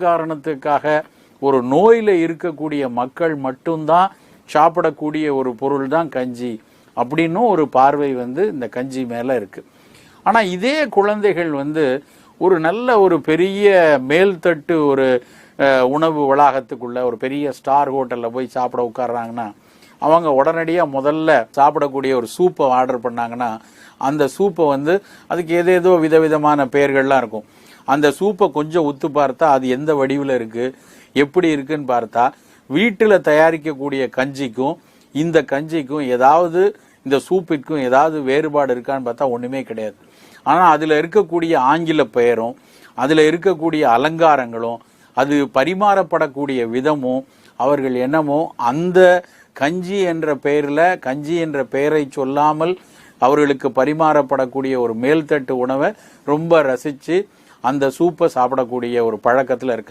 காரணத்துக்காக ஒரு நோயில இருக்கக்கூடிய மக்கள் மட்டும்தான் சாப்பிடக்கூடிய ஒரு பொருள் தான் கஞ்சி அப்படின்னும் ஒரு பார்வை இந்த கஞ்சி மேல இருக்கு. ஆனா இதே குழந்தைகள் ஒரு நல்ல ஒரு பெரிய மேல்தட்டு ஒரு உணவு வளாகத்துக்குள்ள ஒரு பெரிய ஸ்டார் ஹோட்டல்ல போய் சாப்பிட உட்கார்றாங்கன்னா அவங்க உடனடியா முதல்ல சாப்பிடக்கூடிய ஒரு சூப்பை ஆர்டர் பண்ணாங்கன்னா அந்த சூப்பை அதுக்கு ஏதேதோ விதவிதமான பெயர்கள்லாம் இருக்கும். அந்த சூப்பை கொஞ்சம் உத்து பார்த்தா அது எந்த வடிவில் இருக்கு எப்படி இருக்குன்னு பார்த்தா வீட்டில் தயாரிக்கக்கூடிய கஞ்சிக்கும் இந்த கஞ்சிக்கும் ஏதாவது இந்த சூப்பிற்கும் ஏதாவது வேறுபாடு இருக்கான்னு பார்த்தா ஒண்ணுமே கிடையாது. ஆனா அதுல இருக்கக்கூடிய ஆங்கில பெயரும் அதுல இருக்கக்கூடிய அலங்காரங்களும் அது பரிமாறப்படக்கூடிய விதமும் அவர்கள் என்னமோ அந்த கஞ்சி என்ற பெயர்ல கஞ்சி என்ற பெயரை சொல்லாமல் அவர்களுக்கு பரிமாறப்படக்கூடிய ஒரு மேல்தட்டு உணவை ரொம்ப ரசிச்சு அந்த சூப்பை சாப்பிடக்கூடிய ஒரு பழக்கத்துல இருக்க.